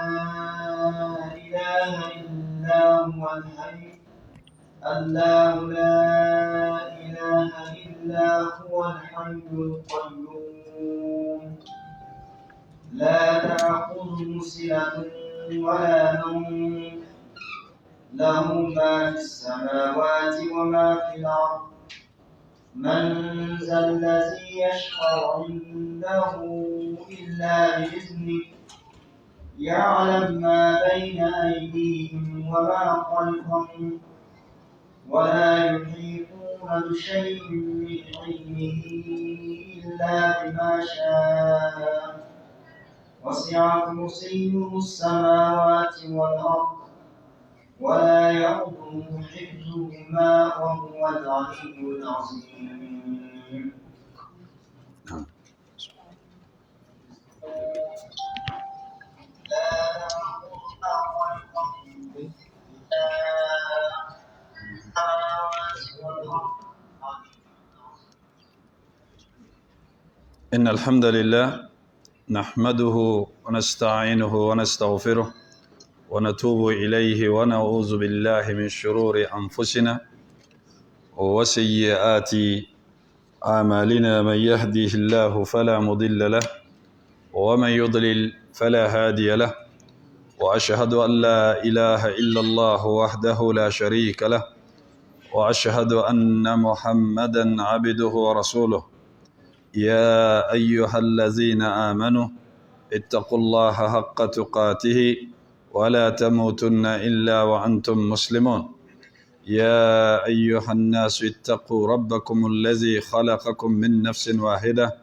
إله إلا هو الحي الله لا إله إلا هو الحي القيوم لا تأخذه سنة ولا نوم له ما في السماوات وما في الأرض من ذا الذي يشفع عنده إلا بإذنه يعلم ما بين أيديهم وما خلفهم ولا يحيطون بشيء من علمه إلا بما شاء وسع كرسيه السماوات والأرض ولا يؤوده حفظهما وهو العلي العظيم. إن الحمد لله نحمده ونستعينه ونستغفره ونتوب إليه ونعوذ بالله من شرور أنفسنا وسيئات أعمالنا من يهديه الله فلا مضل له ومن يضلل فلا هادي له وأشهد أن لا إله إلا الله وحده لا شريك له وأشهد أن محمدا عبده ورسوله يا أيها الذين آمنوا اتقوا الله حق تقاته ولا تموتن إلا وأنتم مسلمون يا أيها الناس اتقوا ربكم الذي خلقكم من نفس واحدة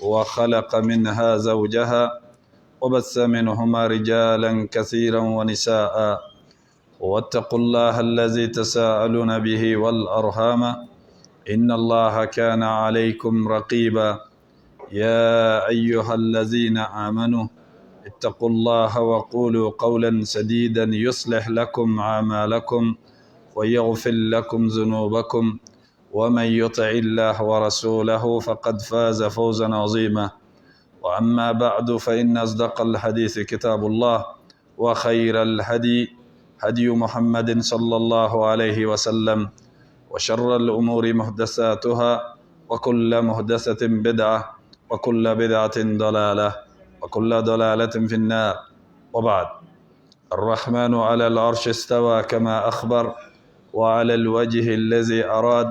وخلق منها زوجها وبث منهما رجالا كثيرا ونساء واتقوا الله الذي تساءلون به والأرحام إن الله كان عليكم رقيبا يا أيها الذين آمنوا اتقوا الله وقولوا قولا سديدا يصلح لكم أعمالكم ويغفر لكم ذنوبكم ومن يطع الله ورسوله فقد فاز فوزا عظيما وأما بعد فإن أصدق الحديث كتاب الله وخير الهدي هدي محمد صلى الله عليه وسلم وشر الأمور محدثاتها وكل محدثة بدعة وكل بدعة ضلالة وكل ضلالة في النار وبعد الرحمن على العرش استوى كما أخبر وعلى الوجه الذي أراد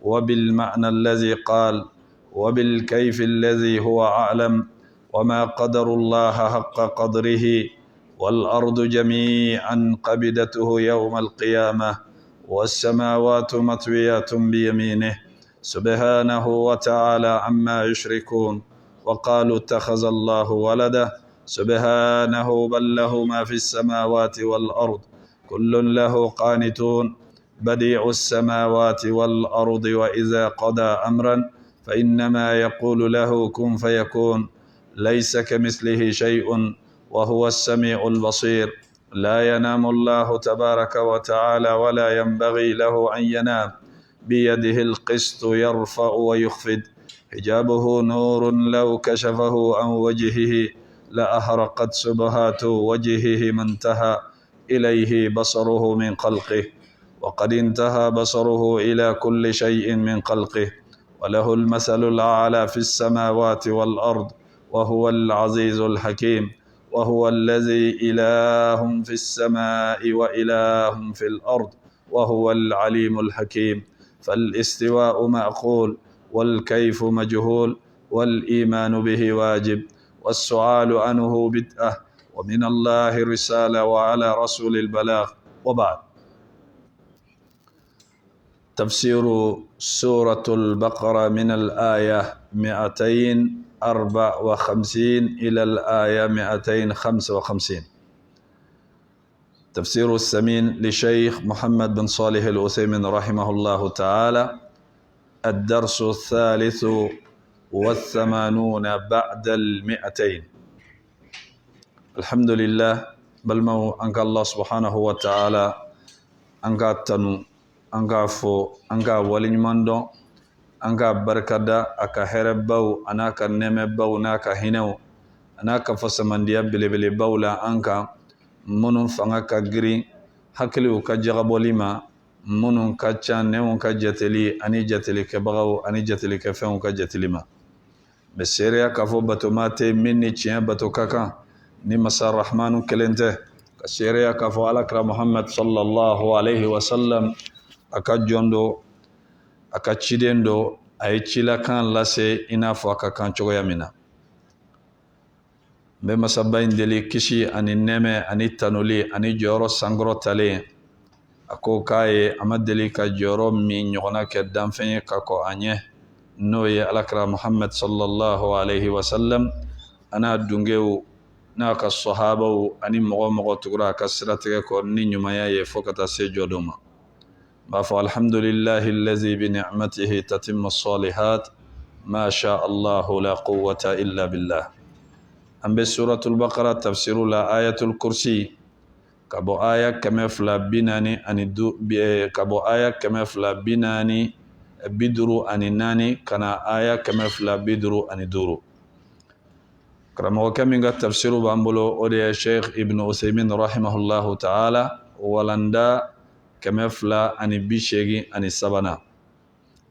وبالمعنى الذي قال وبالكيف الذي هو أعلم وما قدر الله حق قدره والأرض جميعا قبضته يوم القيامة والسماوات مطويات بيمينه سبحانه وتعالى عما يشركون وقالوا اتخذ الله ولده سبحانه بل له ما في السماوات والأرض كل له قانتون بديع السماوات والأرض وإذا قضى أمرا فإنما يقول له كن فيكون ليس كمثله شيء وهو السميع البصير لا ينام الله تبارك وتعالى ولا ينبغي له أن ينام بيده القسط يرفع ويخفض حجابه نور لو كشفه عن وجهه لأحرقت سبحات وجهه ما انتهى إليه بصره من خلقه وقد انتهى بصره إلى كل شيء من خلقه وله المثل الأعلى في السماوات والأرض وهو العزيز الحكيم وهو الذي إله في السماء وإله في الأرض وهو العليم الحكيم فالاستواء معقول والكيف مجهول والإيمان به واجب والسؤال عنه بدعة ومن الله رسالة وعلى رسول البلاغ وبعد تفسير سورة البقرة من الآية 254 إلى الآية 255 تفسير الثمين لشيخ محمد بن صالح العثيمين رحمه الله تعالى الدرس 83 بعد 200 الحمد لله بل ما أنك الله سبحانه وتعالى أنك تنو أنك فو أنك ولي anka barkada aka herbaw anaka nembaw naka hinew ana kafo samandiya belebelebaw la an kan minnu fanga ka girin hakiliw ka jagabɔli ma minnu ka ca nɛnw ka jateli ani jatelikɛbagaw ani jatelikɛfɛnw ka jateli ma bɛ seereya k'a fɔ batoma tɛ min ni tiɲɛ bato ka kan ni masa rahmanu kelen tɛ ka seereya k'a fɔ alakira muhammad sallallahu alaihi wasallam a ka jɔn do a ka ciden do a ye cilakan lase i n'a fɔ a ka kan cogoya min na n bɛ masaba in deli kisi ani nɛmɛ ani tanuli ani jɔyɔrɔ sankɔrɔ talen a ko k'a ye a ma deli ka jɔyɔrɔ min ɲɔgɔnna kɛ danfɛn ye ka kɔ a ɲɛ n'o ye alakira muhammad sallallahu alaihi wasallam ana dungew n'a ka sahabaw ani mɔgɔ mɔgɔ tugura a ka siratigɛ kɔ ni ɲumanya ye fo ka taa se jɔdon ma b'a fɔ alhamdulillahi allazi bi ni'matihi tatimmu salihat ma sha allahu la quwwata illa billah an bɛ suratul baqara tafsiru la ayatul kursi ka bɔ aya 244 ka bɔ aya 254 kana aya 255 karamɔgɔkɛ min ka tafsiru b'an bolo o de ye sheikh ibn usaymin rahimahullahu ta'ala walanda 287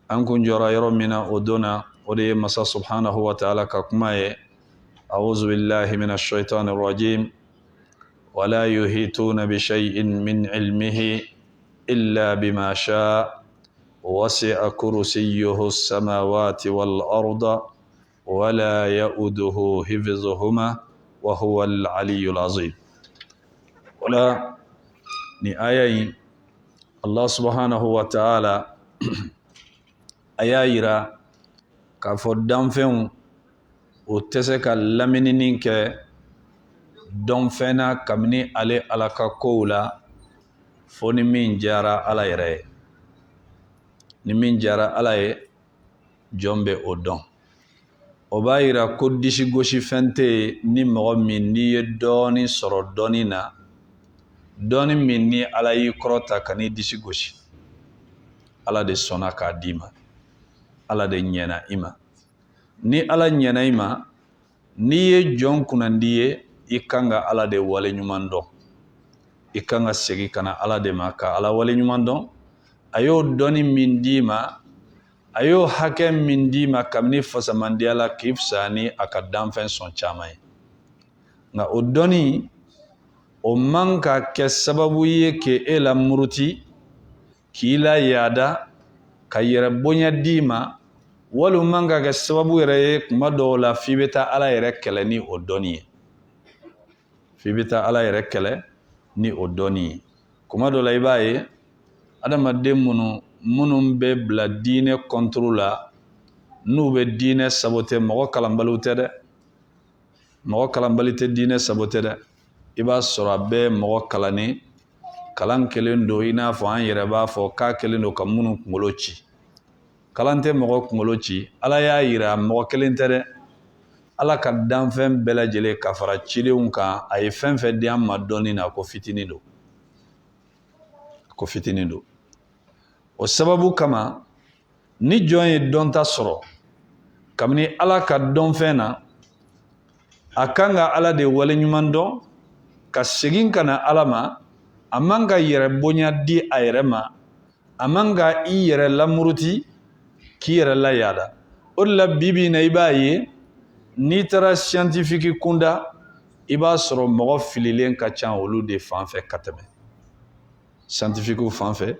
an kun jɔra yɔrɔ min na o donna o de ye masa subhanahu wa ta'ala ka kuma ye a'udhu billahi minash shaitanir rajim ولا يحيطون بشيء من علمه إلا بما شاء وسع كرسيه السماوات والأرض ولا يؤوده حفظهما وهو العلي العظيم ولا نآيين الله سبحانه وتعالى آيائرا كفردان فيهم وتسك اللمنين don fena kamini ale alaka kow la fo ni min jara ala yɛrɛ ye ni min jara ala ye jɔn bɛ o dɔn o b'a yira ko disi gosi fɛn tɛ yen ni mɔgɔ min n'i ye dɔɔni sɔrɔ dɔɔni na dɔɔni min ni ala y'i kɔrɔta ka n'i disi gosi ala de sɔnna k'a d'i ma ala de ɲɛna i ma ni ala ɲɛna i ma n'i ye jɔn kunnandi ye i kan ka ala de wale ɲuman dɔn i kan ka segin ka na ala de ma ka ala wale ɲuman dɔn a y'o dɔnni min d'i ma a y'o hakɛ min d'i ma kabini fasamandiya la k'i fisaya ni a ka danfɛn sɔn caman ye nka o dɔnni o man ka kɛ sababu ye k'e la muruti k'i la yaada ka yɛrɛ bonya d'i ma walima man ka kɛ sababu yɛrɛ ye kuma dɔw la f'i bɛ taa ala yɛrɛ kɛlɛ ni o dɔnni ye f'i bɛ taa ala yɛrɛ kɛlɛ ni o dɔnni ye kuma dɔ la i b'a ye adamaden minnu bɛ bila diinɛ kɔntoro la n'u bɛ diinɛ sabote mɔgɔ kalanbaliw tɛ dɛ mɔgɔ kalanbali tɛ diinɛ sabote dɛ i b'a sɔrɔ a bɛɛ mɔgɔ kalanni kalan kelen don i n'a fɔ an yɛrɛ b'a fɔ k'a kelen don ka minnu kunkolo ci kalan tɛ mɔgɔ kunkolo ci ala y'a yira mɔgɔ kelen tɛ dɛ ala ka danfɛn bɛɛ lajɛlen ka fara cidenw kan a ye fɛn fɛn di an ma dɔɔni na ko fitinin don o sababu kama ni jɔn ye dɔnta sɔrɔ kabini ala ka dɔnfɛn na a kan ka ala de wale ɲuman dɔn ka segin ka na ala ma a man ka yɛrɛ bonya di a yɛrɛ ma a man ka i yɛrɛ lamuruti k'i yɛrɛ layaada o de la bibi na i b'a ye n'i taara scientifique kunda i b'a sɔrɔ mɔgɔ fililen ka ca olu de fan fɛ ka tɛmɛ scientifique fan fɛ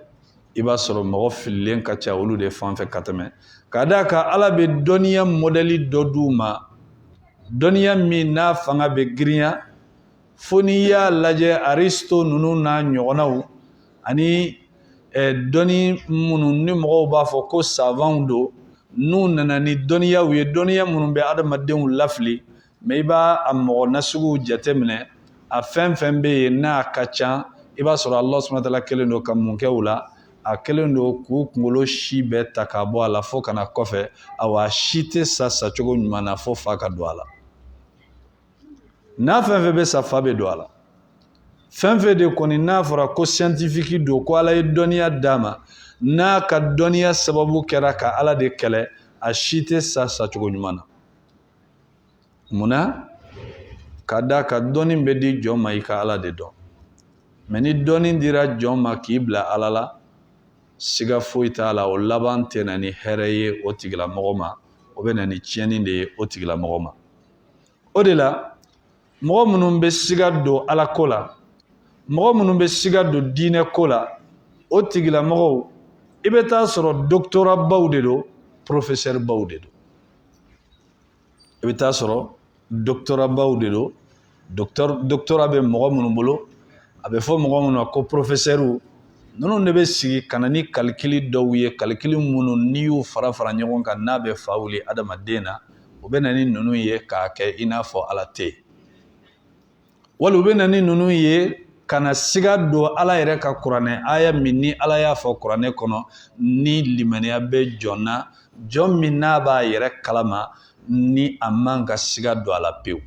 i b'a sɔrɔ mɔgɔ fililen ka ca olu de fan fɛ ka tɛmɛ ka d'a kan ala bɛ dɔnniya modèle dɔ d'u ma dɔnniya min n'a fanga bɛ girinya fo n'i y'a lajɛ aristo ninnu n'a ɲɔgɔnnaw ani dɔnni minnu ni mɔgɔw b'a fɔ ko savants don n'u nana ni dɔnniyaw ye dɔnniya minnu bɛ adamadenw lafili mais i b'a a mɔgɔ nasuguw jateminɛ a fɛn fɛn bɛ yen n'a ka ca i b'a sɔrɔ Allah subhanahu wa ta'ala kelen don ka mun kɛ o la a kelen don k'u kunkolo si bɛɛ ta k'a bɔ a la fo kana kɔfɛ awa si tɛ sa sacogo ɲuman na fo fa ka don a la n'a fɛn fɛn bɛ sa fa bɛ don a la fɛn fɛn de kɔni n'a fɔra ko scientifique don ko ala ye dɔnniya d'a ma n'a ka dɔnniya sababu kɛra ka ala de kɛlɛ a si tɛ sa sacogo ɲuman na munna ka da ka dɔnni bɛ di jɔn ma i ka ala de dɔn mɛ ni dɔnni dira jɔn ma k'i bila ala la siga foyi t'a la o laban tɛ na ni hɛrɛ ye o tigilamɔgɔ ma o bɛ na ni tiɲɛni de ye o tigilamɔgɔ ma o de la mɔgɔ minnu bɛ siga don ala ko la mɔgɔ minnu bɛ siga don diinɛ ko la o tigilamɔgɔw i bɛ taa sɔrɔ doctorat baw de don professeur baw de don i bɛ taa sɔrɔ doctorat baw de don doctorat bɛ mɔgɔ minnu bolo a bɛ fɔ mɔgɔ minnu ma ko professeur ninnu de bɛ sigi ka na ni calcul dɔw ye calcul minnu n'i y'u fara ɲɔgɔn kan n'a bɛ fa wuli adamaden na o bɛ na ni ninnu ye k'a kɛ i n'a fɔ ala tɛ yen wali u bɛ na ni ninnu ye ka na siga don ala yɛrɛ ka kuranɛ aya min ni ala y'a fɔ kuranɛ kɔnɔ ni limaniya bɛ jɔn na jɔn min n'a b'a yɛrɛ kalama ni a man ka siga don a la pewu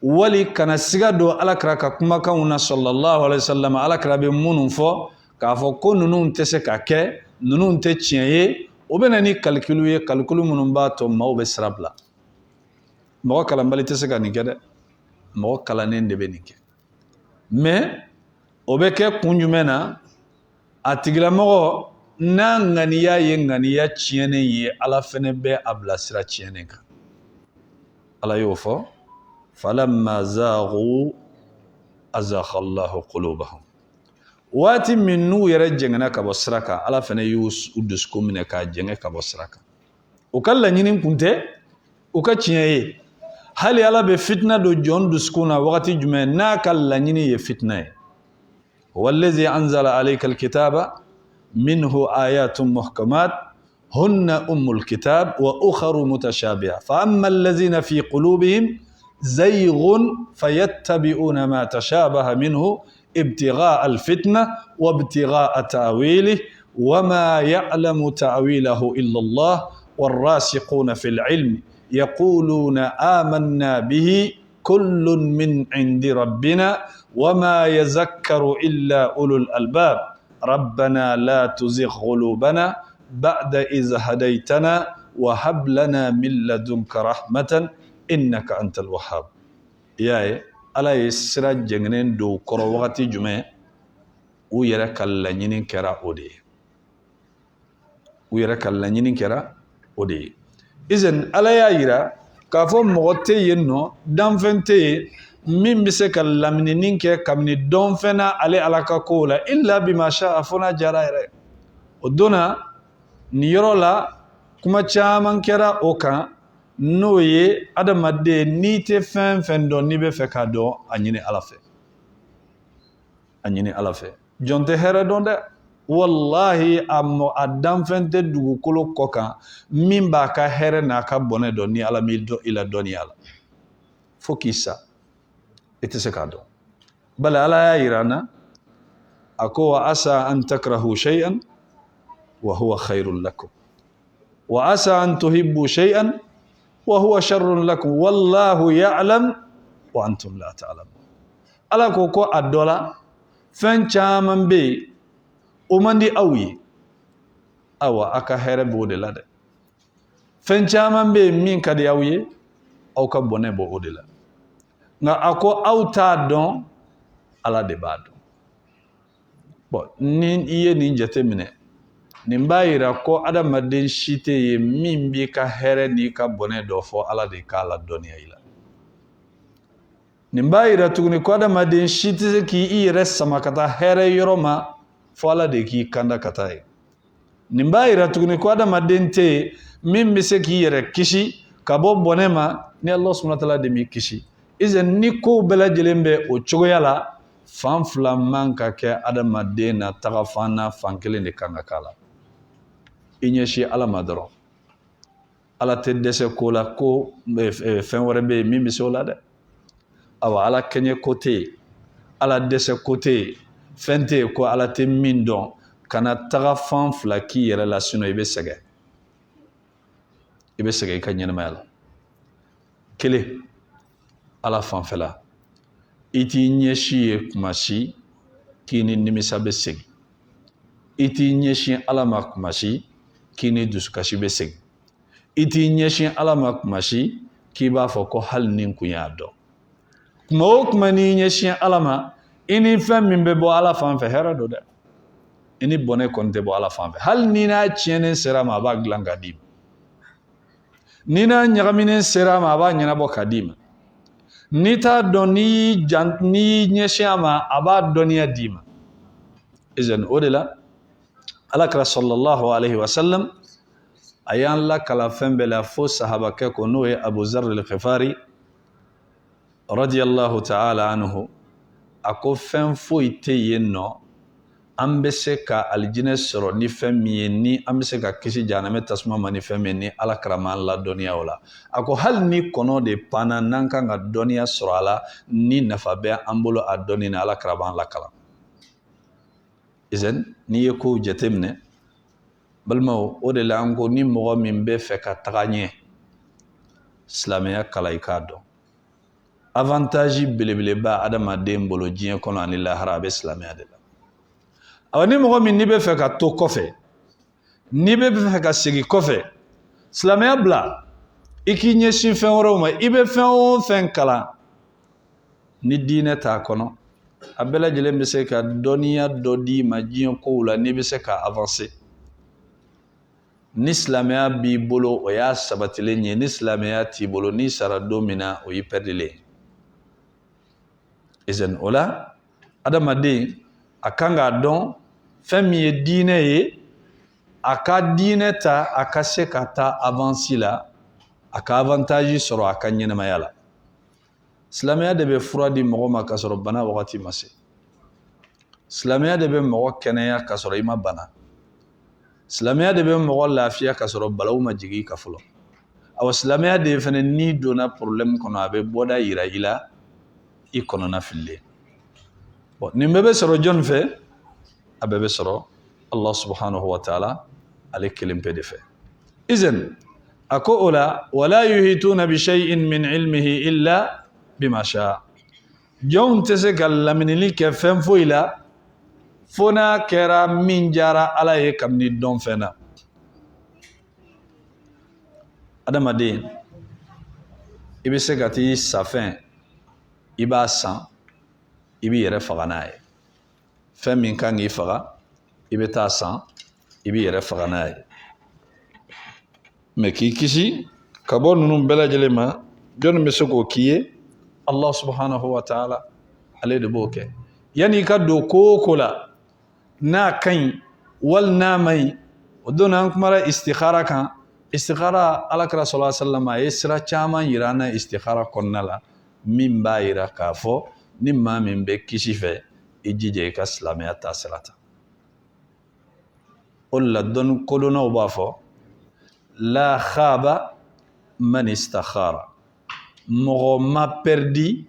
wali kana siga don alakira ka kumakanw na sallallahu alaihi wasallam alakira bɛ minnu fɔ k'a fɔ ko ninnu tɛ se ka kɛ ninnu tɛ tiɲɛ ye o bɛ na ni calcul ye calcul minnu b'a to maaw bɛ sira bila mɔgɔ kalanbali tɛ se ka nin kɛ dɛ mɔgɔ kalannen de bɛ nin kɛ mais o bɛ kɛ kun jumɛn na a tigilamɔgɔ n'a ŋaniya ye ŋaniya tiɲɛnen ye ala fɛnɛ bɛ a bila sira tiɲɛnen kan ala y'o fɔ falamma zaghu azagha Allahu qulubahum waati min n'u yɛrɛ jɛngɛna ka bɔ sira kan ala fɛnɛ y'u dusukun minɛ k'a jɛngɛ ka bɔ sira kan u ka laɲini kun tɛ u ka tiɲɛ ye hali ala bɛ fitina don jɔn dusukun na wagati jumɛn n'a ka laɲini ye fitina ye wallazi anzala alayka alkitaba minhu ayatun muhkamat hunna ummul kitab wa ukharu mutashabiha fa amma allazina fi qulubihim zayghun fayattabi'una ma tashabaha minhu ابتغاء الفتنة وابتغاء تأويله وما يعلم تأويله إلا الله والراسخون في العلم يقولون آمنا به كل من عند ربنا وما يذكر إلا أولو الألباب ربنا لا تزغ قلوبنا بعد إذ هديتنا وهب لنا من لدنك رحمة إنك أنت الوهاب ala ye sira jɛngɛnen don kɔrɔ wagati jumɛn u yɛrɛ ka laɲini kɛra o de ye izan ala y'a yira k'a fɔ mɔgɔ tɛ yen nɔ danfɛn tɛ yen min bɛ se ka laminini kɛ kabini dɔnfɛn na ale ala ka kow la illa bima sha a fɔ n'a jara yɛrɛ o donna nin yɔrɔ la kuma caman kɛra o kan n'o ye adamaden n'i tɛ fɛn fɛn dɔn n'i bɛ fɛ k'a dɔn a ɲini ala fɛ jɔn tɛ hɛrɛ dɔn dɛ wallahi a danfɛn tɛ dugukolo kɔ kan min b'a ka hɛrɛ n'a ka bɔnɛ dɔn ni ala m'i dɔn i la dɔnniya la fo k'i sa i tɛ se k'a dɔn bali ala y'a yira an na a ko wa asa an takrahu shay'an wa huwa khairun lakum wa asa an tuhibbu shay'an وهو شر لكم والله يعلم وأنتم لا تعلمون ala ko a dɔ la fɛn caman bɛ yen o man di aw ye awa a ka hɛrɛ b'o de la dɛ fɛn caman bɛ yen min ka di aw ye aw ka bɔnɛ bɔ o de la nka a ko aw t'a dɔn ala de b'a dɔn bon ni i ye nin jate minɛ nin b'a yira ko adamaden si tɛ yen min b'i ka hɛrɛ n'i ka bɔnɛ dɔ fɔ ala de k'a la dɔnniya i la nin b'a yira tuguni ko adamaden si tɛ se k'i yɛrɛ sama ka taa hɛrɛ yɔrɔ ma fɔ ala de k'i kanda ka taa yen nin b'a yira tuguni ko adamaden tɛ yen min bɛ se k'i yɛrɛ kisi ka bɔ bɔnɛ ma ni ala subahana taala de m'i kisi izan ni kow bɛɛ lajɛlen bɛ o cogoya la fan fila man ka kɛ adamaden na taga fan na fan kelen de kan ka k'a la i ɲɛsin ala ma dɔrɔn ala tɛ dɛsɛ ko la ko fɛn wɛrɛ bɛ yen min bɛ se o la dɛ awa ala kɛɲɛ ko tɛ yen ala dɛsɛ ko tɛ yen fɛn tɛ yen ko ala tɛ min dɔn kana taga fan fila k'i yɛrɛ la sinon i bɛ sɛgɛn i ka ɲɛnamaya la kelen ala fanfɛla i t'i ɲɛsin ye kuma si k'i ni nimisa bɛ segin i t'i ɲɛsin ala ma kuma si k'i ni dusukasi bɛ segin i t'i ɲɛsin ala ma kuma si k'i b'a fɔ ko hali ni kun y'a dɔn kuma o kuma n'i ɲɛsin Ala ma i ni fɛn min bɛ bɔ Ala fan fɛ hɛrɛ don dɛ i ni bɔnɛ kɔni tɛ bɔ Ala fan fɛ hali ni n'a tiɲɛnen sera ma a b'a dilan ka d'i ma ni n'a ɲagaminen sera ma a b'a ɲɛnabɔ ka d'i ma n'i t'a dɔn n'i ɲɛsin a ma a b'a dɔnniya d'i ma izan o de la Alakira sallallahu alaihi wa sallam a y'an lakala fɛn bɛɛ la fo sahabakɛ ko n'o ye Abu Zar al-Ghifari radiyallahu ta'ala anhu a ko fɛn foyi tɛ yen nɔ an bɛ se ka alijinɛ sɔrɔ ni fɛn min ye ni an bɛ se ka kisi jahanamɛ tasuma ma ni fɛn min ni Alakira m'an ladɔnniya o la a ko hali ni kɔnɔ de panna n'an kan ka dɔnniya sɔrɔ a la ni nafa bɛ an bolo a dɔnni na Alakira b'an lakala izan n'i ye kow jateminɛ balimaw o de la an ko ni mɔgɔ min bɛ fɛ ka taga ɲɛ silamɛya kala i k'a dɔn avantage belebeleba adamaden bolo diɲɛ kɔnɔ ani lahara a bɛ silamɛya de la awa ni mɔgɔ min n'i bɛ fɛ ka to kɔfɛ n'i bɛ fɛ ka segin kɔfɛ silamɛya bila i k'i ɲɛsin fɛn wɛrɛw ma i bɛ fɛn o fɛn kalan ni diinɛ t'a kɔnɔ a bɛɛ lajɛlen bɛ se ka dɔnniya dɔ d'i ma diɲɛ kow la n'i bɛ se ka avancer ni silamɛya b'i bolo o y'a sabatilen ye ni silamɛya t'i bolo n'i sara don min na o y'i pɛrdilen izan o la adamaden a kan k'a dɔn fɛn min ye diinɛ ye a ka diinɛ ta a ka se ka taa avansi la a ka avantage sɔrɔ a ka ɲɛnamaya la silamɛya de bɛ fura di mɔgɔ ma ka sɔrɔ bana wagati ma se silamɛya de bɛ mɔgɔ kɛnɛya ka sɔrɔ i ma bana silamɛya de bɛ mɔgɔ lafiya ka sɔrɔ balaw ma jigin i ka fɔlɔ awa silamɛya de fana n'i donna problème kɔnɔ a bɛ bɔda yira i la i kɔnɔna fililen nin bɛɛ bɛ sɔrɔ jɔn fɛ a bɛɛ bɛ sɔrɔ Allah subhanahu wa ta'ala ale kelen pe de fɛ izan a ko o la wala yuhituna bi shay'in min ilmihi illa bima sha jɔnw tɛ se ka laminili kɛ fɛn foyi la fo n'a kɛra min diyara Ala ye kabini dɔn fɛn na adamaden i bɛ se ka t'i safɛn i b'a san i b'i yɛrɛ faga n'a ye fɛn min kan k'i faga i bɛ taa san i b'i yɛrɛ faga n'a ye mɛ k'i kisi ka bɔ ninnu bɛɛ lajɛlen ma jɔnni bɛ se k'o k'i ye Allah subhanahu wa ta'ala ale de b'o kɛ yanni i ka don ko o ko la n'a ka ɲi wali n'a ma ɲi o don an kumara istikhara kan istikhara Alakira sallallahu alaihi wa sallam a ye sira caman yira an na istikhara kɔnɔna la min b'a yira k'a fɔ ni maa min bɛ kisi fɛ i jija i ka silamɛya taa sira ta o de la dɔnni kodɔnnaw b'a fɔ la khaba man istakhara mɔgɔ ma perdi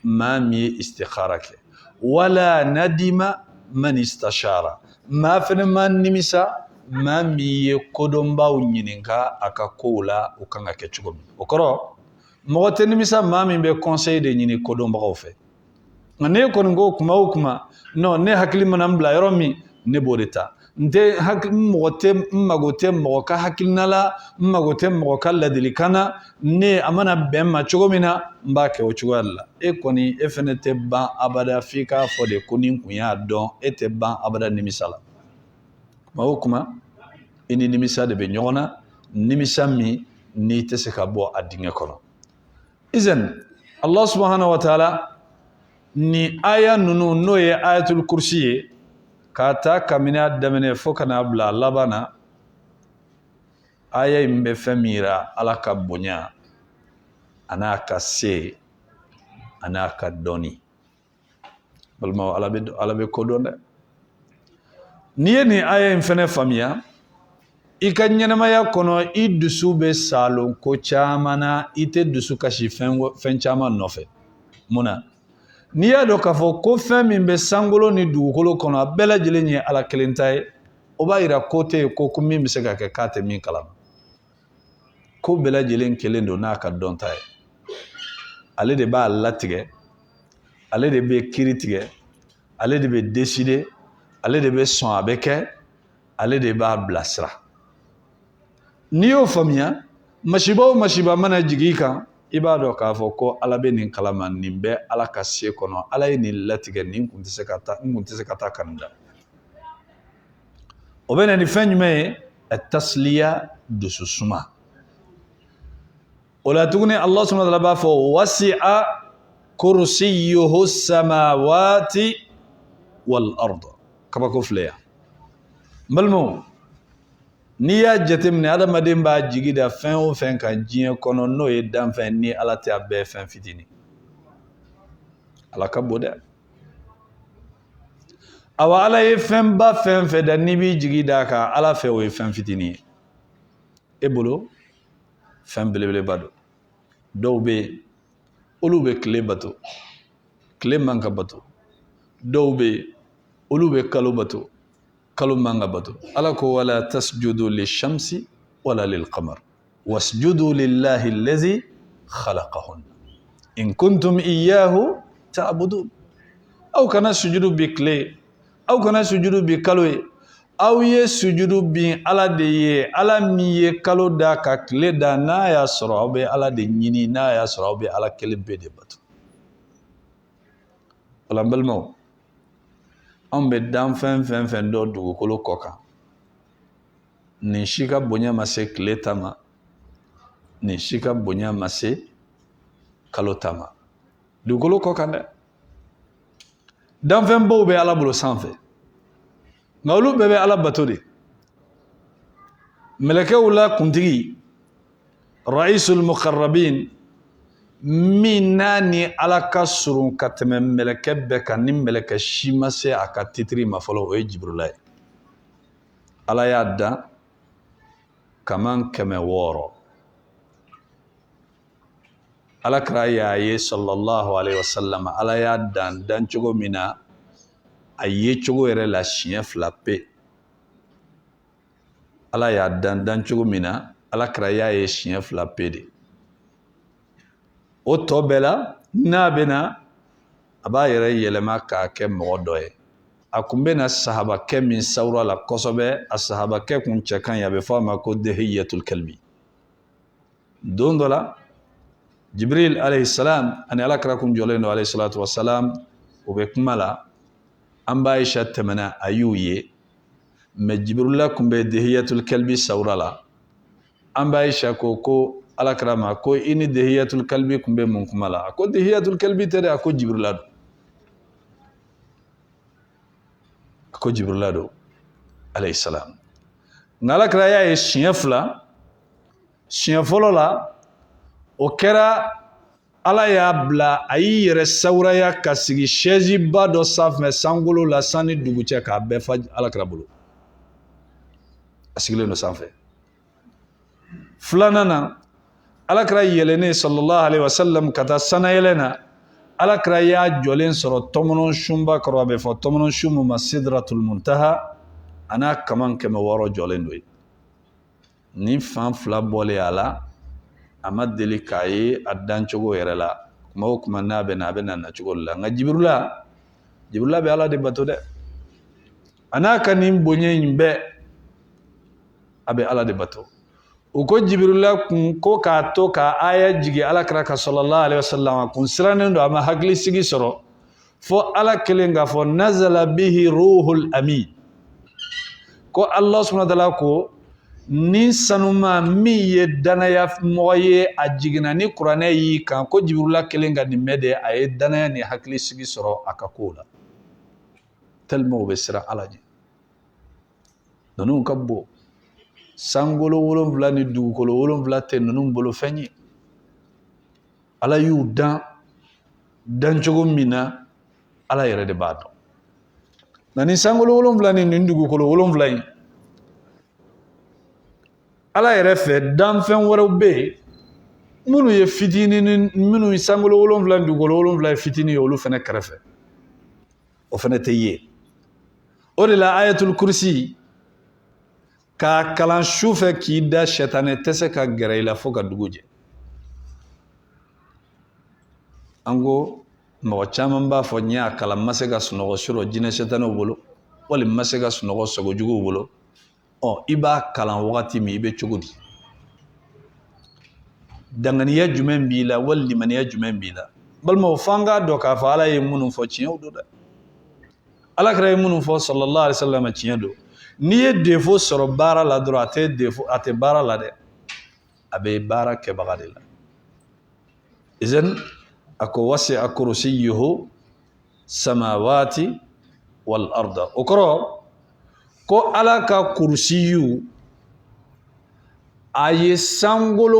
maa min ye istikhara kɛ wala nadima man istashara maa fɛnɛ ma nimisa maa min ye kodɔnbaw ɲininka a ka kow la o kan ka kɛ cogo min o kɔrɔ mɔgɔ tɛ nimisa maa min bɛ conseil de ɲini kodɔnbagaw fɛ nka ne kɔni ko kuma o kuma non ne hakili mana n bila yɔrɔ min ne b'o de ta n mago tɛ mɔgɔ ka hakilina la n mago tɛ mɔgɔ ka ladilikan na ne a mana bɛn ma cogo min na n b'a kɛ o cogoya de la e kɔni e fɛnɛ tɛ ban abada f'i k'a fɔ de ko ni n kun y'a dɔn e tɛ ban abada nimisa la kuma o kuma i ni nimisa de bɛ ɲɔgɔn na nimisa min n'i tɛ se ka bɔ a dingɛ kɔnɔ izan Allah subhanahu wa ta'ala ni aya ninnu n'o ye ayatul kursi ye k'a ta kabini a daminɛ fo ka n'a bila laban na aya in bɛ fɛn min yira Ala ka bonya a n'a ka se a n'a ka dɔnni balimaw Ala bɛ kodɔn dɛ n'i ye nin aya in fɛnɛ faamuya i ka ɲɛnamaya kɔnɔ i dusu bɛ salon ko caman na i tɛ dusu kasi fɛn caman nɔfɛ mun na n'i y'a dɔn k'a fɔ ko fɛn min bɛ sankolo ni dugukolo kɔnɔ a bɛɛ lajɛlen ye Ala kelen ta ye o b'a yira ko tɛ yen ko min bɛ se ka kɛ k'a tɛ min kalama ko bɛɛ lajɛlen kelen don n'a ka dɔn ta ye ale de b'a latigɛ ale de bɛ kiiri tigɛ ale de bɛ décider ale de bɛ sɔn a bɛ kɛ ale de b'a bilasira n'i y'o faamuya masiba o masiba mana jigin i kan i b'a dɔn k'a fɔ ko Ala bɛ nin kalama nin bɛ Ala ka se kɔnɔ Ala ye nin latigɛ nin kun tɛ se ka taa kanu da o bɛ na ni fɛn jumɛn ye at-tasliya dususuma o la tuguni Allah subhanahu wa ta'ala b'a fɔ wasi'a kursiyyuhu as-samawati wal ard kabako filɛ yan n balimaw n'i y'a jateminɛ adamaden b'a jigi da fɛn o fɛn kan diɲɛ kɔnɔ n'o ye danfɛn ni Ala tɛ a bɛɛ fɛn fitinin Ala ka bon dɛ awa Ala ye fɛnba fɛn fɛn da n'i b'i jigi da kan Ala fɛ o ye fɛn fitinin ye e bolo fɛn belebeleba don dɔw bɛ yen olu bɛ tile bato tile man ka bato dɔw bɛ yen olu bɛ kalo bato kalo man ka bato Ala ko wala tasjudu lishamsi wala lilqamar wasjudu lillahi allazi khalaqahun in kuntum iyyahu ta'budun aw kana sujudu bi tile aw kana sujudu bi kalo ye aw ye sujudu bi Ala de ye Ala min ye kalo da ka tile da n'a y'a sɔrɔ aw bɛ Ala de ɲini n'a y'a sɔrɔ aw bɛ Ala kelen bɛɛ de bato wala n balimaw anw bɛ dan fɛn fɛn dɔ dugukolo kɔ kan nin si ka bonya ma se tile ta ma nin si ka bonya ma se kalo ta ma dugukolo kɔ kan dɛ danfɛnbaw bɛ Ala bolo sanfɛ nka olu bɛɛ bɛ Ala bato de mɛlɛkɛw la kuntigi ra'isul muqarrabin min n'a ni Ala ka surun ka tɛmɛ mɛlɛkɛ bɛɛ kan ni mɛlɛkɛ si ma se a ka titiri ma fɔlɔ o ye Jibrila ye Ala y'a dan kaman 600 Alakira y'a ye sallallahu alayhi wa sallam Ala y'a dan cogo min na a ye cogo yɛrɛ la siɲɛ 2 pe Ala y'a dan cogo min na Alakira y'a ye siɲɛ 2 pe de o tɔ bɛɛ la n'a bɛ na a b'a yɛrɛ yɛlɛma k'a kɛ mɔgɔ dɔ ye a kun bɛ na sahabakɛ min sawura la kosɛbɛ a sahabakɛ kun cɛ kan ye a bɛ fɔ a ma ko Dihiyatul Kalbi don dɔ la Jibril alayhi salam ani Alakira kun jɔlen don alayhi salatu wasalam o bɛ kuma la an b'a Aisha tɛmɛna a y'u ye mais Jibrila kun bɛ Dihiyatul Kalbi sawura la an b'a Aisha ko Alakira ma ko i ni Dihiyatul Kalbi kun bɛ mun kuma la a ko Dihiyatul Kalbi tɛ dɛ a ko Jibrila don a ko Jibrila don alayhi salam nka Alakira y'a ye siɲɛ 2 siɲɛ fɔlɔ la o kɛra Ala y'a bila a y'i yɛrɛ sawuraya ka sigi chaise ba dɔ sanfɛ sankolo la sanni dugu cɛ k'a bɛɛ fa Alakira bolo a sigilen don sanfɛ filanan na Alakira yɛlɛnen sallallahu alayhi wa sallam ka taa sanayɛlɛn na Alakira y'a jɔlen sɔrɔ tɔmɔnɔ sunba kɔrɔ a bɛ fɔ tɔmɔnɔ sun min ma Sidratul Muntaha a n'a kaman 600 jɔlen don yen ni fan 2 bɔlen a la a ma deli k'a ye a dancogo yɛrɛ la kuma o kuma n'a bɛ na a bɛ na cogo la nka Jibrila bɛ Ala de bato dɛ a n'a ka nin bonya in bɛɛ a bɛ Ala de bato u ko Jibrila kun ko k'a to ka aya jigi Alakira ka sallallahu alayhi wa sallam a kun sirannen don a ma hakili sigi sɔrɔ fo Ala kelen k'a fɔ nazala bihi ruhul amin ko Allah subhanahu wa ta'ala ko ni sanuma min ye danaya mɔgɔ ye a jiginna ni kuranɛ y'i kan ko Jibrila kelen ka nin mɛn de a ye danaya ni hakili sigi sɔrɔ a ka kow la tellement u bɛ siran Ala ɲɛ ninnu ka bon sangolo 7 ni dugukolo 7 tɛ ninnu bolo fɛn ye Ala y'u dan cogo min na Ala yɛrɛ de b'a dɔn nka ni sangolo 7 ni nin dugukolo 7 in Ala yɛrɛ fɛ danfɛn wɛrɛw bɛ yen minnu ye fitinin minnu sangolo 7 dugukolo 7 ye fitinin ye olu fana kɛrɛfɛ o fana tɛ ye o de la ayatul kursi k'a kalan su fɛ k'i da sɛtanɛ tɛ se ka gɛrɛ i la fo ka dugu jɛ an ko mɔgɔ caman b'a fɔ n y'a kalan ma se ka sunɔgɔ sɔrɔ jinɛ sɛtanɛw bolo wali ma se ka sunɔgɔ sogojuguw bolo i b'a kalan wagati min i bɛ cogo di danganiya jumɛn b'i la wali limaniya jumɛn b'i la balima f'an k'a dɔn k'a fɔ ala ye minnu fɔ tiɲɛw don dɛ alakira ye minnu fɔ sallallahu alaihi wasallam tiɲɛ don n'i ye défaut sɔrɔ baara la dɔrɔn a tɛ baara la dɛ a bɛ baara kɛbaga de la izan a ko wasi'a kursiyyuhu samawati wal arda o kɔrɔ ko ala ka kursiyu a ye sankolo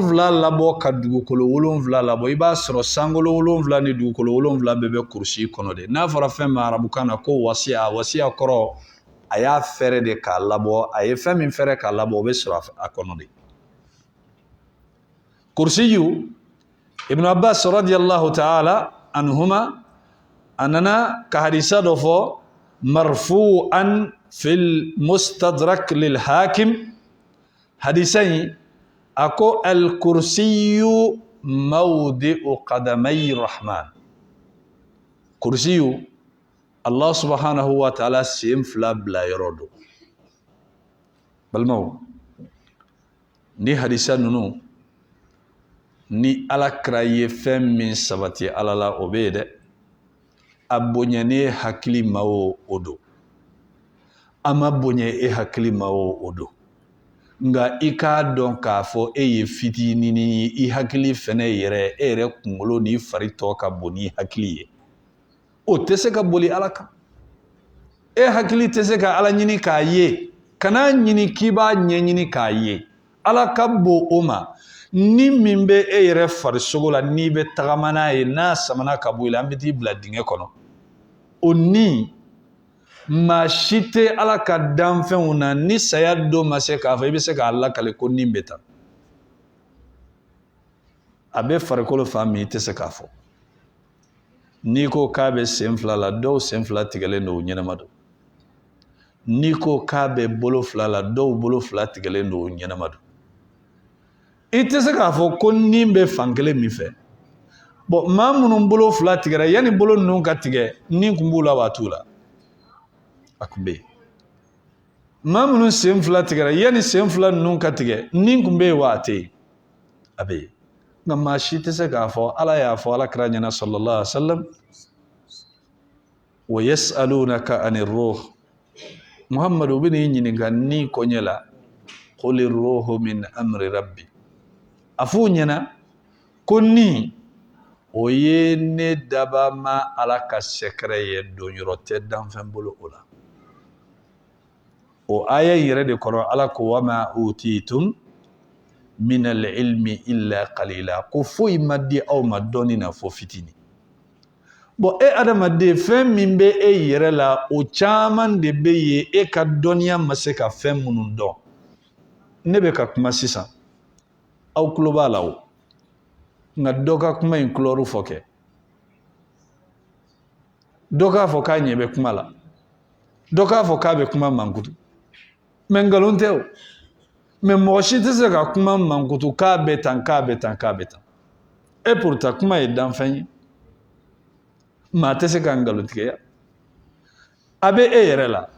7 labɔ ka dugukolo 7 labɔ i b'a sɔrɔ sankolo 7 ni dugukolo 7 bɛɛ bɛ kursi kɔnɔ de n'a fɔra fɛn min arabukan na ko wasi'a kɔrɔ a y'a fɛrɛ de k'a labɔ a ye fɛn min fɛrɛ k'a labɔ o bɛ sɔrɔ a kɔnɔ de kursiyu ibn Abbas radiyallahu ta'ala anhuma a nana ka hadisa dɔ fɔ marfu'an fil mustadrak lil hakim hadisa in a ko al kursiyu mawdi'u qadamay rahman kursiyu Allah subhanahu wa ta'ala sen 2 bila yɔrɔ do balimaw ni hadisa ninnu ni alakira ye fɛn min sabati ala la o bɛ dɛ a bonyane hakili ma o do a ma bonya e hakili ma o do nga i k'a dɔn k'a fɔ e ye fitinin ye i hakili fɛnɛ yɛrɛ e yɛrɛ kunkolo ni fari tɔ ka bon ni hakili ye o tɛ se ka boli ala kan e hakili tɛ se ka ala ɲini k'a ye kana ɲini k'i b'a ɲɛɲini k'a ye ala ka bon o ma ni min bɛ e yɛrɛ farisogo la n'i bɛ tagama n'a ye n'a samana ka bɔ i la an bɛ t'i bila dingɛ kɔnɔ o ni maa si tɛ ala ka danfɛnw na ni saya don ma se k'a fɔ i bɛ se k'a lakale ko nin bɛ tan a bɛ farikolo fan min i tɛ se k'a fɔ n'i ko k'a bɛ sen 2 la dɔw sen 2 tigɛlen don o ɲɛnama don n'i ko k'a bɛ bolo 2 la dɔw bolo 2 tigɛlen don o ɲɛnama don i tɛ se k'a fɔ ko nin bɛ fan kelen min fɛ bon maa minnu bolo 2 tigɛra yanni bolo ninnu ka tigɛ nin kun b'u la wa t'u la a kun bɛ yen maa minnu sen 2 tigɛra yanni sen 2 ninnu ka tigɛ nin kun bɛ yen wa a tɛ yen a bɛ yen nka maa si tɛ se k'a fɔ ala y'a fɔ alakira ɲɛna sallallahu alaihi wa sallam wa yas'alunaka ani ruh muhammadu bɛ n'i ɲininka ni kɔɲɛ la quli ruhu min amri rabbi a f'u ɲɛna ko ni o ye ne daba ma ala ka sɛkɛrɛ ye don yɔrɔ tɛ danfɛn bolo o la o aya yɛrɛ de kɔrɔ ala ko wa ma utitum min al-ilmi illa qalila ko foyi ma di aw ma dɔnni na fo fitini bon e adamaden fɛn min bɛ e yɛrɛ la o caman de bɛ yen e ka dɔnniya ma se ka fɛn minnu dɔn ne bɛ ka kuma sisan aw tulo b'a la o nka dɔ ka kuma in kulɔru fɔ kɛ dɔ k'a fɔ k'a ɲɛ bɛ kuma la dɔ k'a fɔ k'a bɛ kuma mankutu mɛ nkalon tɛ o mɛ mɔgɔ si tɛ se ka kuma mankutu k'a bɛ tan k'a bɛ tan k'a bɛ tan e pourtant kuma ye danfɛn ye maa tɛ se ka nkalontigiya a bɛ e yɛrɛ la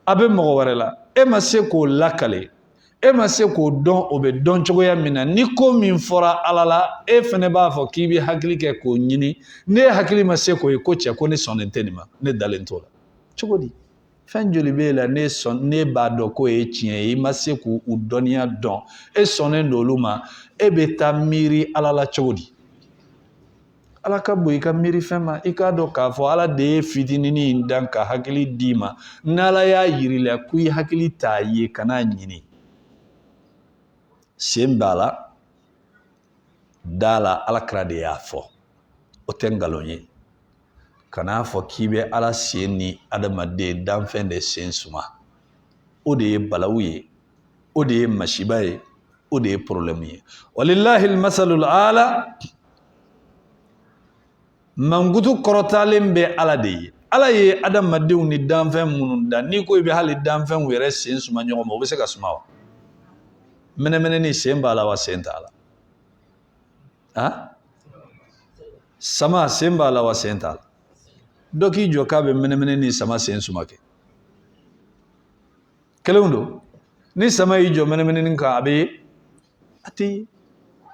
a bɛ mɔgɔ wɛrɛ la e ma se k'o lakale e ma se k'o dɔn o bɛ dɔn cogoya min na ni ko min fɔra ala la e fɛnɛ b'a fɔ k'i bɛ hakili kɛ k'o ɲini ne hakili ma se k'o ye ko cɛ ko ne sɔnnen tɛ nin ma ne dalen t'o la cogo di fɛn joli b'e la ne b'a dɔn k'o ye tiɲɛ ye i ma se k'u dɔnniya dɔn e sɔnnen don olu ma e bɛ taa miiri ala la cogo di ala ka bon i ka miiri fɛn ma i k'a dɔn k'a fɔ ala de ye fitinin in dan ka hakili d'i ma n'ala y'a yiri la ko i hakili t'a ye kana ɲini sen b'a la da la alakira de y'a fɔ o tɛ nkalon ye kan'a fɔ k'i bɛ ala sen ni adamaden danfɛn de sen suma o de ye balawu ye o de ye masiba ye o de ye problème ye walillahi almasalul ala mankutu kɔrɔtalen bɛ ala de ye ala ye adamadenw ni danfɛn minnu da n'i ko i bɛ hali danfɛnw yɛrɛ sen suma ɲɔgɔn ma o bɛ se ka suma wa mɛnɛmɛnɛni sen b'a la wa sen t'a la sama sen b'a la wa sen t'a la dɔ k'i jɔ k'a bɛ mɛnɛmɛnɛni sama sen suma kɛ kelenw don ni sama y'i jɔ mɛnɛmɛnɛni kan a bɛ ye a tɛ ye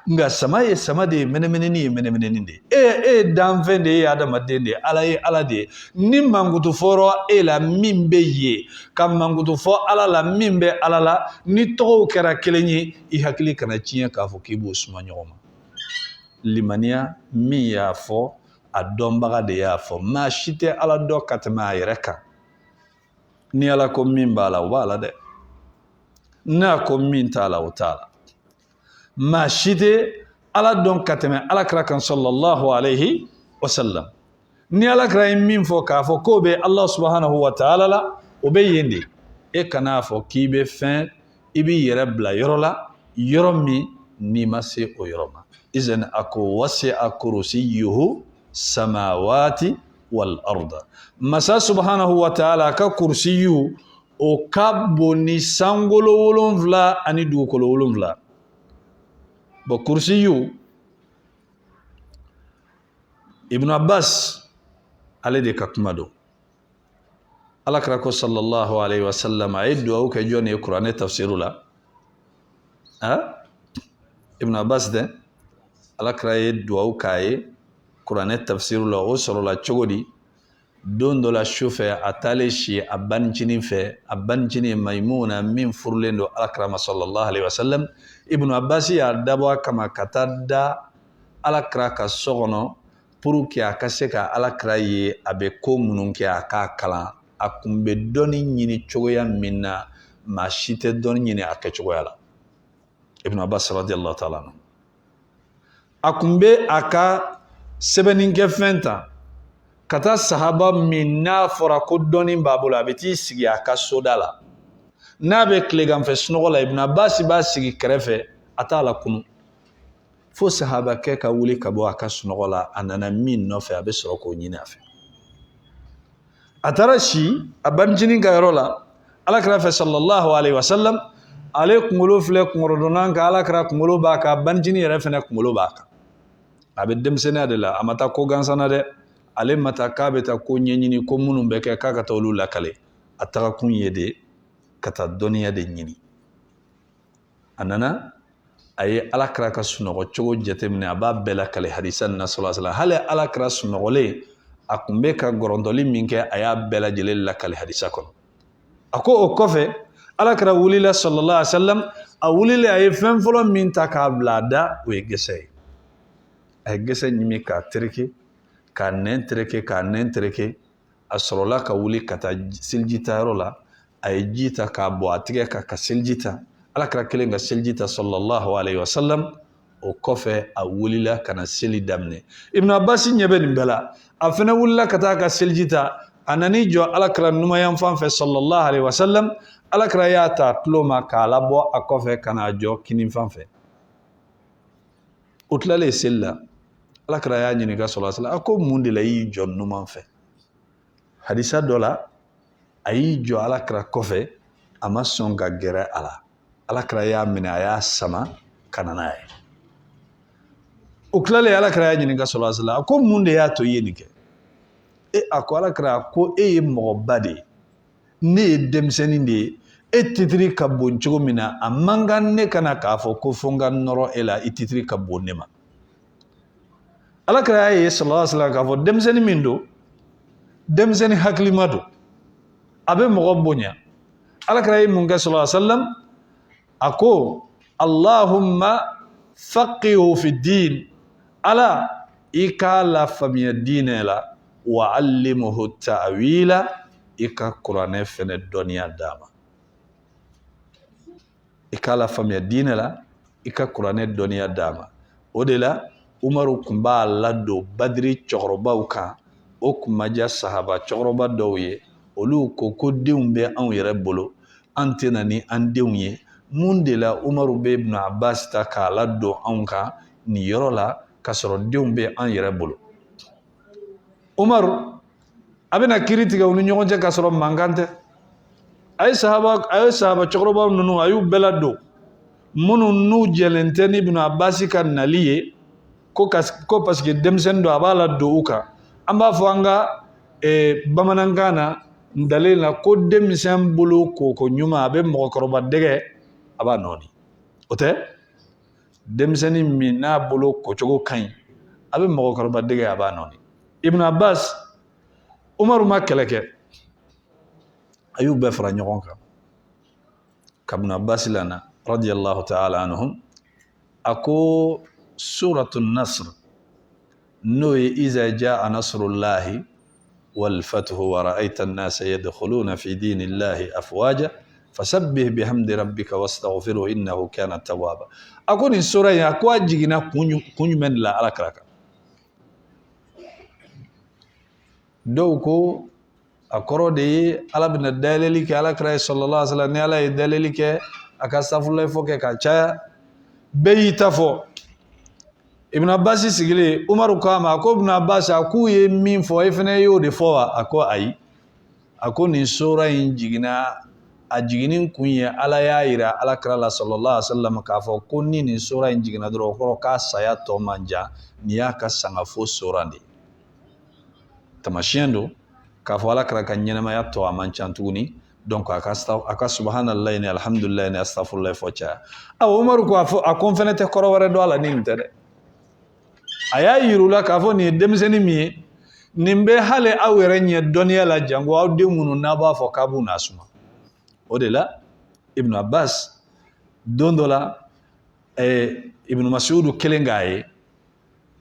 nga sama ye sama de menemeneni ye menemeneni de e danfɛn de ye adamaden de ala ye ala de ni mankutu fɔra e la min bɛ ye ka mankutu fɔ ala la min bɛ ala la ni tɔgɔw kɛra kelen ye i hakili kana tiɲɛ k'a fɔ k'i b'o suma ɲɔgɔn ma limaniya min y'a fɔ a dɔnbaga de y'a fɔ maa si tɛ ala dɔ ka tɛmɛ a yɛrɛ kan ni ala ko min b'a la o b'a la dɛ n'a ko min t'a la o t'a la maa si tɛ ala dɔn ka tɛmɛ alakira kan sallallahu alayhi wa sallam ni alakira ye min fɔ k'a fɔ k'o bɛ ala subhanahu wa ta'ala la o bɛ yen de e kan'a fɔ k'i bɛ fɛn i b'i yɛrɛ bila yɔrɔ la yɔrɔ min n'i ma se o yɔrɔ ma izan a ko wasi'a kursiyuhu samawati wal arda masa subhanahu wa ta'ala ka kursiyu o ka bon ni sankolo 7 ani dugukolo 7 bon kursiyu ibn abbas ale de ka kuma don alakira ko sallallahu alayhi wa sallam a ye duwawu kɛ jɔn ye kuranɛ tafsiru la ibn abbas dɛ alakira ye duwawu k'a ye kuranɛ tafsiru la o sɔrɔla cogo di don dɔ la su fɛ a taalen si a banicinin fɛ a banicinin maimuna min furulen don alakira ma sallallahu alayhi wa sallam ibn abbas y'a dabɔ a kama ka taa da alakira ka so kɔnɔ pour que a ka se ka alakira ye a bɛ ko minnu kɛ a k'a kalan a kun bɛ dɔnni ɲini cogoya min na maa si tɛ dɔnni ɲini a kɛcogoya la ibn abbas radiyallahu ta'ala anhu a kun bɛ a ka sɛbɛnnikɛfɛn ta ka taa sahaba min n'a fɔra ko dɔnni b'a bolo a bɛ t'i sigi a ka soda la n'a bɛ tileganfɛ sunɔgɔ la ibn abbas b'a sigi kɛrɛfɛ a t'a la kunu fo sahabakɛ ka wuli ka bɔ a ka sunɔgɔ la a nana min nɔfɛ a bɛ sɔrɔ k'o ɲini a fɛ a taara si a banicinin ka yɔrɔ la alakira fɛ sallallahu alayhi wa sallam ale kunkolo filɛ kungorodonnan kan alakira kunkolo b'a kan banicinin yɛrɛ fɛnɛ kunkolo b'a kan a bɛ denmisɛnniya de la a ma taa ko gansan na dɛ ale ma taa k'a bɛ taa ko ɲɛɲini ko minnu bɛ kɛ k'a ka taa olu lakale a taga kun ye de ka taa dɔnniya de ɲini a nana a ye alakira ka sunɔgɔ cogo jateminɛ a b'a bɛɛ lakale hadisa nin na sallallahu alaihi wasallam hali alakira sunɔgɔlen a kun bɛ ka gɔrɔntɔli min kɛ a y'a bɛɛ lajɛlen lakale hadisa kɔnɔ a ko o kɔfɛ alakira wulila sallallahu alaihi wasallam a wulilen a ye fɛn fɔlɔ min ta k'a bila a da o ye gɛsɛ ye a ye gɛsɛ ɲimi k'a tereke k'a nɛn tereke a sɔrɔla ka wuli ka taa seliji ta yɔrɔ la a ye ji ta k'a bɔ a tigɛ kan ka seliji ta alakira kelen ka seliji ta sallallahu alayhi wa sallam o kɔfɛ a wulila ka na seli daminɛ ibn abbas ɲɛ bɛ nin bɛɛ la a fɛnɛ wulila ka taa ka seliji ta a nan'i jɔ alakira numanyan fan fɛ sallallahu alayhi wa sallam alakira y'a ta tulo ma k'a labɔ a kɔfɛ ka n'a jɔ kini fan fɛ o tilalen seli la alakira y'a ɲininka sallallahu alayhi wa sallam a ko mun de la y'i jɔ numan fɛ hadisa dɔ la a y'i jɔ alakira kɔfɛ a ma sɔn ka gɛrɛ a la alakira y'a minɛ a y'a sama ka na n'a ye o tilalen alakira y'a ɲininka sallallahu alayhi wa sallam a ko mun de y'a to i ye nin kɛ a ko alakira a ko e ye mɔgɔba de ye ne ye denmisɛnnin de ye e titiri ka bon cogo min na a man kan ne kana k'a fɔ ko fo n ka nɔrɔ e la i titiri ka bon ne ma alakira y'a ye sallallahu alayhi wa sallam k'a fɔ denmisɛnnin min don denmisɛnnin hakilima don a bɛ mɔgɔ bonya alakira ye mun kɛ sallallahu alayhi wa sallam a ko allahumma faqihu fi din ala i k'a la faamuya diinɛ la wa allimuhu ta'wila i ka kuranɛ fɛnɛ dɔnniya d'a ma i k'a la faamuya diinɛ la i ka kuranɛ dɔnniya d'a ma o de la umaru kun b'a ladon badiri cɛkɔrɔbaw kan o kun ma diya sahaba cɛkɔrɔba dɔw ye olu ko denw bɛ anw yɛrɛ bolo an tɛna ni an denw ye mun de la umaru bɛ ibn abbas ta k'a ladon anw kan nin yɔrɔ la ka sɔrɔ denw bɛ an yɛrɛ bolo umaru a bɛna kiiri tigɛ u ni ɲɔgɔn cɛ ka sɔrɔ mankan tɛ a ye sahaba cɛkɔrɔbaw ninnu a y'u bɛɛ ladon minnu n'u jɛlen tɛ ni ibn abbas ka nali ye ko parce que denmisɛnnin don a b'a ladon u kan an b'a fɔ an ka bamanankan na ndalen la ko denmisɛn bolo koko ɲuman a bɛ mɔgɔkɔrɔba dɛgɛ a b'a nɔɔni o tɛ demseni min n'a bolo kocogo kaɲi a bɛ mɔgɔkɔrɔba dege a b'a nɔni. Ibn Abbas Umaru ma kɛlɛ kɛ a y'u bɛɛ fara ɲɔgɔn kan ka Ibn Abbas lana radiyallahu ta'ala anhum a ko suratu Nasr n'o ye iza jaa nasrullahi wal fathu wa ra'aita an-nasa yadkhuluna fi dinillahi afwaja fasabbih bihamdi rabbika wastaghfirhu innahu kana tawwaba. A ko nin sura in a ko a jigina kun jumɛn de la Alakira kan? Dɔw ko a kɔrɔ de ye Ala bɛna dayɛlɛli kɛ Alakira ye sallallahu alaihi wasallam, ni Ala ye dayɛlɛli kɛ a ka astaghfirullah fɔ kɛ ka caya. Bɛɛ y'i ta fɔ. Ibn Abbas sigilen Umaru ko a ma, a ko Ibn Abbas a k'u ye min fɔ e fana y'o de fɔ wa? A ko ayi. A ko nin sura in jiginna, a jiginnin kun ye Ala y'a yira Alakira la sallallahu alaihi wasallam k'a fɔ ko ni nin sura in jiginna dɔrɔn o kɔrɔ k'a saya tɔ man jan, nin y'a ka sangafo sura de. Tamasiyɛn don k'a fɔ Alakira ka ɲɛnamaya tɔ a man ca tuguni, donc a ka subhanallahi ni alhamdulillahi ni astaghfirullah fɔ caya. Umaru ko a ko n fana tɛ kɔrɔ wɛrɛ dɔn a la ni nin tɛ dɛ. A y'a yir'u la k'a fɔ nin ye denmisɛnnin min ye, nin bɛ hali aw yɛrɛ ɲɛ dɔnniya la jango aw den minnu n'a b'a fɔ k'a b'u nasuma. O de la Ibn Abbas don dɔ la Ibn Mas'ud kelen k'a ye,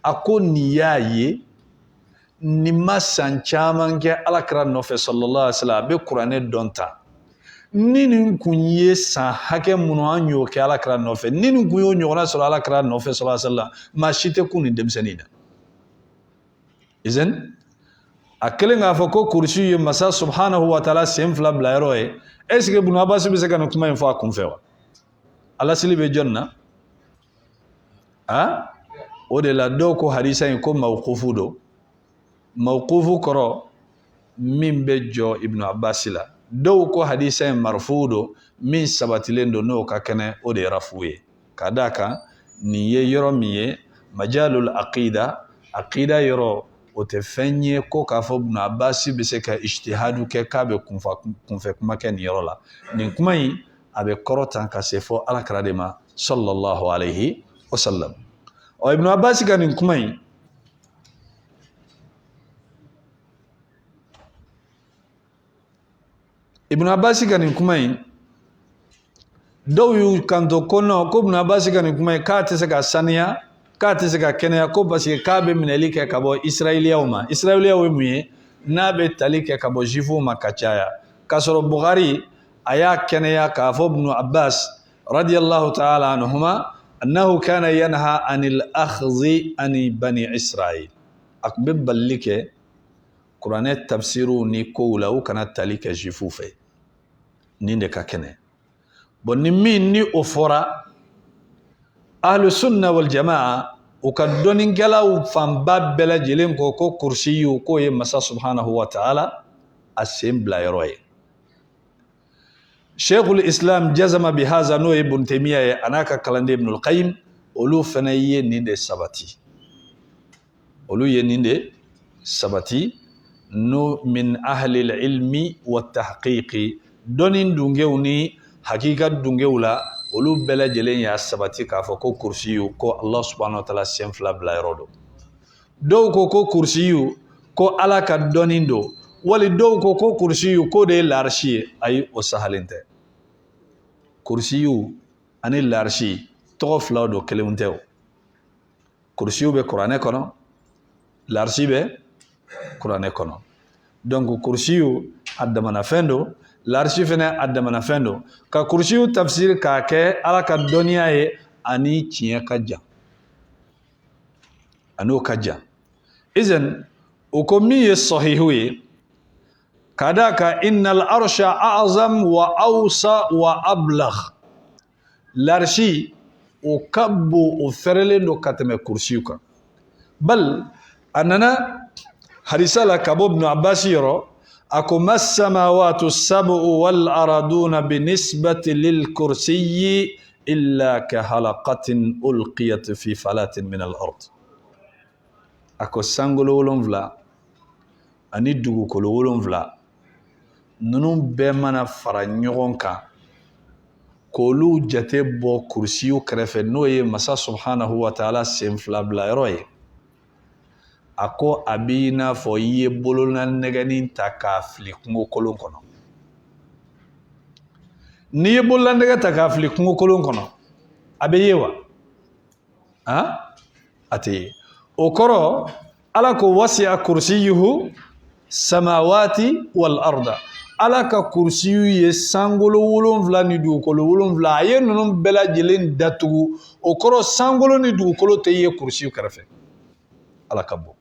a ko nin y'a ye nin ma san caman kɛ Alakira nɔfɛ sallallahu alaihi wasallam a bɛ kuranɛ dɔn ta. Ni nin kun ye san hakɛ minnu an y'o kɛ Alakira nɔfɛ, ni nin kun y'o ɲɔgɔnna sɔrɔ Alakira nɔfɛ sallallahu alaihi wasallam, maa si tɛ kun nin denmisɛnnin na. Izan a kelen k'a fɔ ko kursi ye masa subhanahu wa ta'ala sen fila bila yɔrɔ ye, est-ce que Ibn Abbas bɛ se ka nin kuma in fɔ a kun fɛ wa? Alasili bɛ jɔn na? O de la dɔw ko hadisa in ko mawqufu don. Mawqufu kɔrɔ min bɛ jɔ Ibn Abbas la. Dɔw ko hadisa in marfu don min sabatilen don n'o ka kɛnɛ, o de ye rafu ye. Ka d'a kan nin ye yɔrɔ min ye majalul aqida yɔrɔ, o tɛ fɛn ye ko k'a fɔ Ibn Abbas bɛ se ka ijtihadu kɛ k'a bɛ kunfɛ kuma kɛ nin yɔrɔ la. Nin kuma in a bɛ kɔrɔtan ka se fɔ Alakira de ma sallallahu alaihi wasallam. Ibn Abbas ka nin kuma in dɔw y'u kanto ko non ko Ibn Abbas ka nin kuma in k'a tɛ se ka saniya, k'a tɛ se ka kɛnɛya, ko parce que k'a bɛ minɛli kɛ ka bɔ Israëliyaw ma. Israëliyaw ye mun ye? N'a bɛ tali kɛ ka bɔ Juifs ma ka caya. K'a sɔrɔ Bukhari a y'a kɛnɛya k'a fɔ Ibn Abbas radiyallahu ta'ala anhuma annahu kana yanha anil akhzi ani bani Israël. A tun bɛ balili kɛ kuranɛ tafsiru ni kow la u kana tali kɛ Juifs fɛ. Nin de ka kɛnɛ. Bon ni min ni o fɔra ahlu sunna wal jamaa u ka dɔnnikɛlaw fanba bɛɛ lajɛlen ko ko kursiyu k'o ye masa subhanahu wa ta'ala a sen bila yɔrɔ ye. Sheikhul Islam jazama bi haza n'o ye Ibn Taymiya ye a n'a ka kalanden Ibn al-Qayyim, olu fana ye nin de sabati. Olu ye nin de sabati no min ahli al-ilmi wa tahqiqi, dɔnni dungew ni hakika dungew la olu bɛɛ lajɛlen y'a sabati k'a fɔ ko kursiyu ko Allah subhanahu wa ta'ala sen fila bila yɔrɔ don. Dɔw ko kursiyu ko Ala ka dɔnni don, wali dɔw ko kursiyu ko de ye l'arshi ye. Ayi, o sahalen tɛ. Kursiyu ani l'arshi tɔgɔ filaw don, kelenw tɛ o. Kursiyu bɛ kuranɛ kɔnɔ, l'arshi bɛ kuranɛ kɔnɔ. Donc kursiyu a damana fɛn don, l'arshi fana a damana fɛn don. Ka kursiyu tafsir k'a kɛ Ala ka dɔnniya ye ani tiɲɛ ka jan, an'o ka jan. Izan o ko min ye sahihu ye, ka d'a kan innal arsha a'zam wa awsa wa ablagh. L'arshi o ka bon, o fɛrɛlen don ka tɛmɛ kursiyu kan. Bal a nana hadisa la ka bɔ Ibn Abbas yɔrɔ, a ko massamawatu sab'u wal araduna binisbati lil kursiyyi illa ka halaqatin ulqiyat fi falatin min al ard. A ko sangolo 7 ani dugukolo 7 ninnu bɛɛ mana fara ɲɔgɔn kan k'olu jate bɔ kurusiw kɛrɛfɛ n'o ye masa subhanahu wa ta'ala sen fila bila yɔrɔ ye a ko a b'i n'a fɔ i ye bolonanɛgɛnin ta k'a fili kungokolon kɔnɔ n'i ye bolonanɛgɛ ta k'a fili kungokolon kɔnɔ a bɛ ye wa a tɛ ye o kɔrɔ ala ko wasi'a kursiyuhu samawati wal arda ala ka kursiyu ye sangolo 7 ni dugukolo 7 a ye ninnu bɛɛ lajɛlen datugu o kɔrɔ sangolo ni dugukolo tɛ ye kursiyu kɛrɛfɛ ala ka bɔ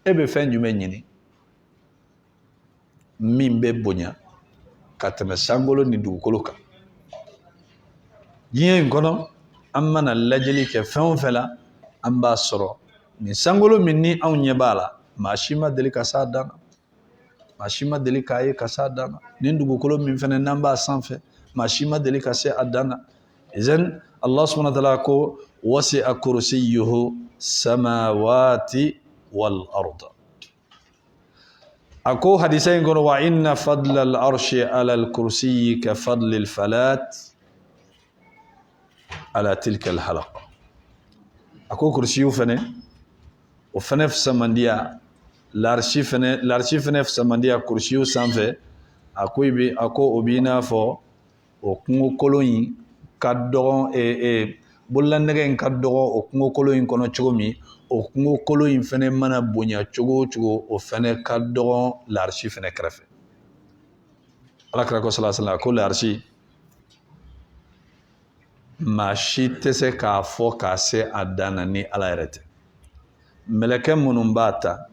e bɛ fɛn jumɛn ɲini min bɛ bonya ka tɛmɛ sangolo ni dugukolo kan diɲɛ in kɔnɔ an mana lajɛli kɛ fɛn o fɛn la an b'a sɔrɔ ni sangolo min ni anw ɲɛ b'a la maa si ma deli ka s'a dan na maa si ma deli k'a ye ka s'a dan na ni dugukolo min fɛnɛ n'an b'a sanfɛ maa si ma deli ka se a dan na idan Allah subhanahu wa ta'ala ko wasi'a kursiyyuhu samawati wal arda ako hadisa in kono wa inna fadla al arshi ala al kursiyyi ka fadli al falat ala tilka al halaqa ako kursiyu fɛnɛ o fɛnɛ fisamandiya l'arshi fɛnɛ fisamandiya kursiyu sanfɛ ako o b'i n'a fɔ o kungokolon in ka dɔgɔn bololanɛgɛ in ka dɔgɔ o kungokolon in kɔnɔ cogo min o kungokolon in fɛnɛ mana bonya cogo o cogo o fɛnɛ ka dɔgɔn l'arshi fɛnɛ kɛrɛfɛ alakira ko sallallahu alaihi wasallam ko l'arshi maa si tɛ se k'a fɔ k'a se a dan na ni ala yɛrɛ tɛ mɛlɛkɛ minnu b'a ta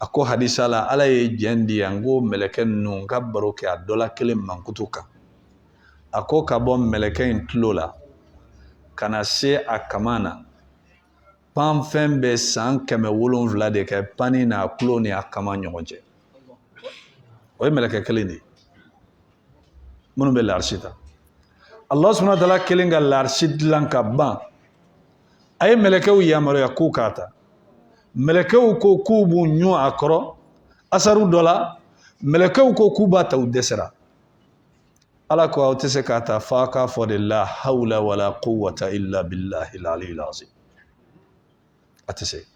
a ko hadisa la ala ye jɛn di yan ko mɛlɛkɛ ninnu ka baro kɛ a dɔ la kelen mankutu kan a ko ka bɔ mɛlɛkɛ in tulo la ka na se a kama na panfɛn bɛ san 700 de kɛ pani n'a tulo ni a kama ɲɔgɔn cɛ o ye mɛlɛkɛ kelen de ye minnu bɛ l'arshi ta Allah subhanahu wa ta'ala kelen ka l'arshi dilan ka ban a ye mɛlɛkɛw yamaruya k'u k'a ta mɛlɛkɛw ko k'u b'u ɲun a kɔrɔ asaru dɔ la mɛlɛkɛw ko k'u b'a ta u dɛsɛra ala ko aw tɛ se k'a ta f'a k'a fɔ de la hawla wala quwwata illa billahi al-aliyyil azim a tɛ se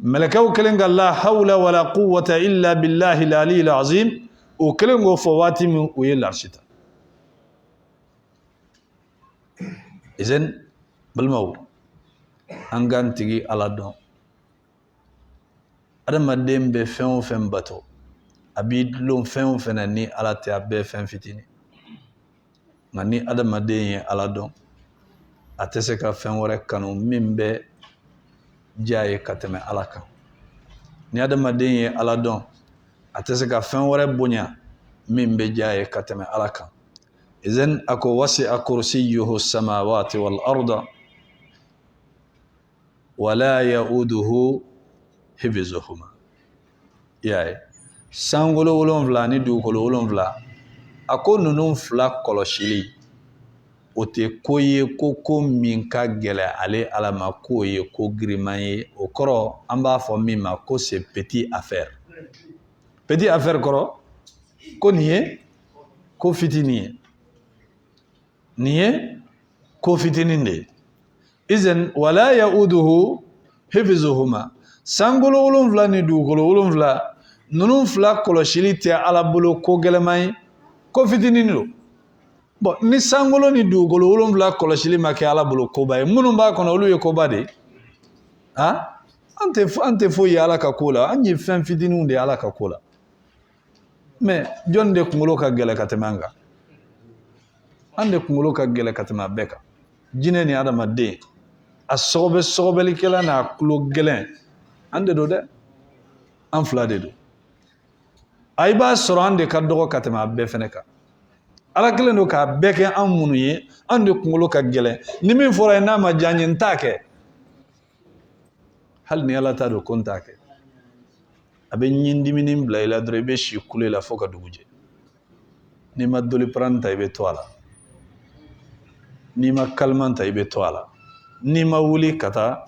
mɛlɛkɛw kelen ka la hawla wala quwwata illa billahi al-aliyyil azim o kelen k'o fɔ waati min o ye l'arshi ta izen balimaw an k'an tigi ala dɔn adamaden bɛ fɛn o fɛn bato a b'i dulon fɛn o fɛn ni ala tɛ a bɛɛ fɛn fitinin nka ni adamaden ye ala dɔn a tɛ se ka fɛn wɛrɛ kanu min bɛ diya ye ka tɛmɛ ala kan ni adamaden ye ala dɔn a tɛ se ka fɛn wɛrɛ bonya min bɛ diya ye ka tɛmɛ ala kan idan ako wasi'a kursiyyuhu samawati wal arda wala ya'uduhu hifzuhuma yaye sangolo 7 ni dugukolo 7 a ko ninnu fila kɔlɔsili o tɛ ko ye ko min ka gɛlɛ ale ala ma k'o ye ko giriman ye o kɔrɔ an b'a fɔ min ma ko c'est petit affaire kɔrɔ ko nin ye ko fitinin ye nin ye ko fitinin de ye izen wala ya'uduhu hifzuhuma sangolo 7 ni dugukolo 7 ninnu fila kɔlɔsili tɛ ala bolo ko gɛlɛman ye ko fitinin do bon ni sangolo ni dugukolo 7 kɔlɔsili ma kɛ ala bolo koba ye minnu b'a kɔnɔ olu ye koba de an tɛ foyi ye ala ka ko la an ye fɛn fitininw de ye ala ka ko la mais jɔn de kunkolo ka gɛlɛ ka tɛmɛ an kan an de kunkolo ka gɛlɛ ka tɛmɛ a bɛɛ kan jinɛ ni adamaden a sɔgɔbɛlikɛla n'a kulo gɛlɛn an de do dɛ an fila de do a b'a sɔrɔ an de ka dɔgɔ ka tɛmɛ a bɛɛ fɛnɛ kan ala kelen do k'a bɛɛ kɛ an minnu ye an de kunkolo ka gɛlɛn ni min fɔra ye n'a ma diya n ye n t'a kɛ hali ni ala t'a don ko n t'a kɛ a bɛ ɲindimini bila i la dɔrɔn i bɛ si kule la fo ka dugu jɛ n'i ma doliparan ta i bɛ to a la n'i ma kaliman ta i bɛ to a la n'i ma wuli ka taa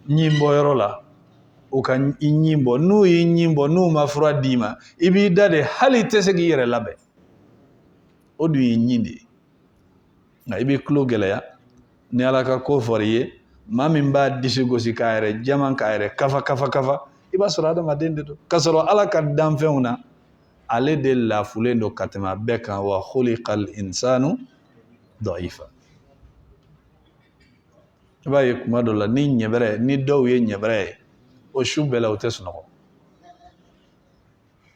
ɲin bɔyɔrɔ la o ka i ɲin bɔ n'u y'i ɲin bɔ n'u ma fura d'i ma i b'i da de hali i tɛ se k'i yɛrɛ labɛn o dun ye ɲin de ye nka i bɛ tulo gɛlɛya ni ala ka ko fɔra i ye maa min b'a disi gosi k'a yɛrɛ jama k'a yɛrɛ kafa i b'a sɔrɔ adamaden de don k'a sɔrɔ ala ka danfɛnw na ale de lafulen don ka tɛmɛ a bɛɛ kan wa khuliqal insanu da'ifa i b'a ye kuma dɔ la ni dɔw ye ɲɛbɛrɛ ye o su bɛɛ la u tɛ sunɔgɔ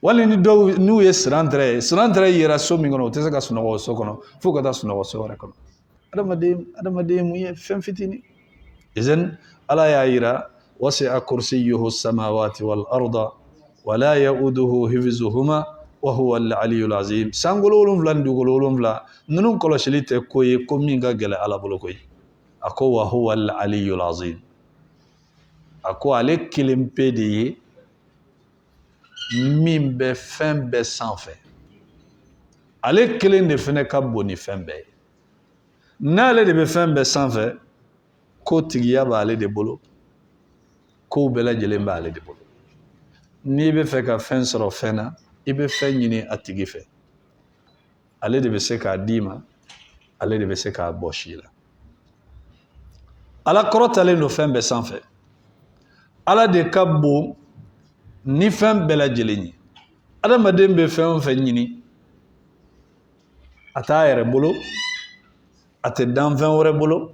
wali n'u ye sirantere yera so min kɔnɔ u tɛ se ka sunɔgɔ o so kɔnɔ fo ka taa sunɔgɔ so wɛrɛ kɔnɔ adamaden mun ye fɛn fitinin izen ala y'a yira wasi'a kursiyyuhu samawati wal arda wa la ya'uduhu hifzuhuma wa huwa al-aliyyul azim sangolo 7 ni dugolo 7 ninnu kɔlɔsili tɛ ko ye ko min ka gɛlɛ ala bolo koyi a ko wa huwa al-aliyyul azim a ko ale kelen pe de ye min bɛ fɛn bɛɛ sanfɛ ale kelen de fɛnɛ ka bon ni fɛn bɛɛ ye n'ale de bɛ fɛn bɛɛ sanfɛ ko tigiya b'ale de bolo kow bɛɛ lajɛlen b'ale de bolo n'i bɛ fɛ ka fɛn sɔrɔ fɛn na i bɛ fɛn ɲini a tigi fɛ ale de bɛ se k'a d'i ma ale de bɛ se k'a bɔ si la ala kɔrɔtalen don fɛn bɛɛ sanfɛ ala de ka bon ni fɛn bɛɛ lajɛlen ye adamaden bɛ fɛn o fɛn ɲini a t'a yɛrɛ bolo a tɛ dan fɛn wɛrɛ bolo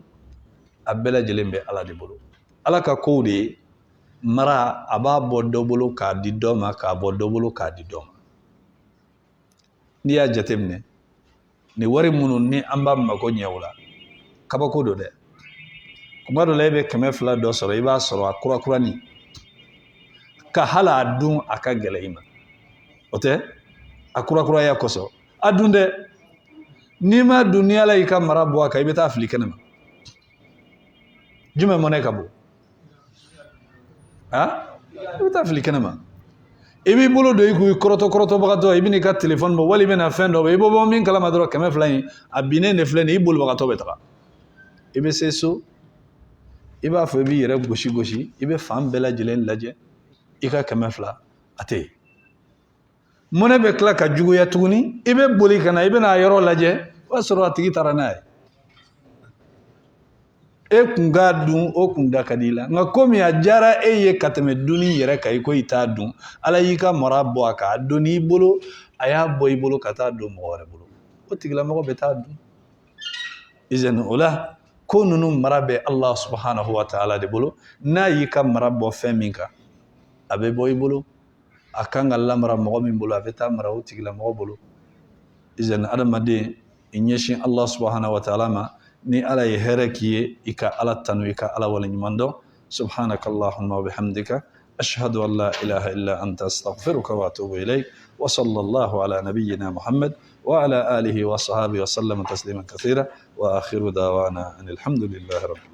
a bɛɛ lajɛlen bɛ ala de bolo ala ka kow de ye mara a b'a bɔ dɔ bolo k'a di dɔ ma k'a bɔ dɔ bolo k'a di dɔ ma n'i y'a jateminɛ ni wari minnu ni an b'a mako ɲɛ o la kabako don dɛ kuma dɔ la e bɛ 200 dɔ sɔrɔ i b'a sɔrɔ a kurakurani ka hala a dun a ka gɛlɛ i ma o tɛ a kurakuraya kosɔn a dun dɛ n'i ma dun ni ala y'i ka mara bɔ a kan i bɛ taa fili kɛnɛ ma jumɛn mɔnɛ ka bon i bɛ taa fili kɛnɛ ma i b'i bolo don i kun kɔrɔtɔbagatɔ i bɛ n'i ka telefɔni bɔ wali i bɛna fɛn dɔ bɔ i bɛ bɔ min kalama dɔrɔn 200 in a binnen de filɛ nin i bolibagatɔ bɛ taga i bɛ se so i b'a fɔ i b'i yɛrɛ gosi i bɛ fan bɛɛ lajɛlen lajɛ i ka 200 a tɛ yen mɔnɛ bɛ tila ka juguya tuguni i bɛ boli ka na i bɛna a yɔrɔ lajɛ o b'a sɔrɔ a tigi taara n'a ye e kun k'a dun o kun da ka di i la nka komi a diyara e ye ka tɛmɛ dunni yɛrɛ kan i ko i t'a dun ala y'i ka mara bɔ a kan a donni i bolo a y'a bɔ i bolo ka taa don mɔgɔ wɛrɛ bolo o tigilamɔgɔ bɛ taa dun izan o la ko ninnu mara bɛ ala subhanahu wa ta'ala de bolo n'a y'i ka mara bɔ fɛn min kan a bɛ bɔ i bolo a kan ka lamara mɔgɔ min bolo a bɛ taa mara o tigilamɔgɔ bolo izan adamaden i ɲɛsin ala subhanahu wa ta'ala ma ni ala ye hɛrɛ k'i ye i ka ala tanu i ka ala waleɲuman dɔn subhanakallahumma wa bihamdika ashhadu an la ilaha illa anta astaghfiruka wa atubu ilayk wa sallallahu ala nabiyyina muhammad wa ala alihi wa sahbihi wa sallama tasliman kathira wa akhiru da'wana anil hamdulillahi rabbil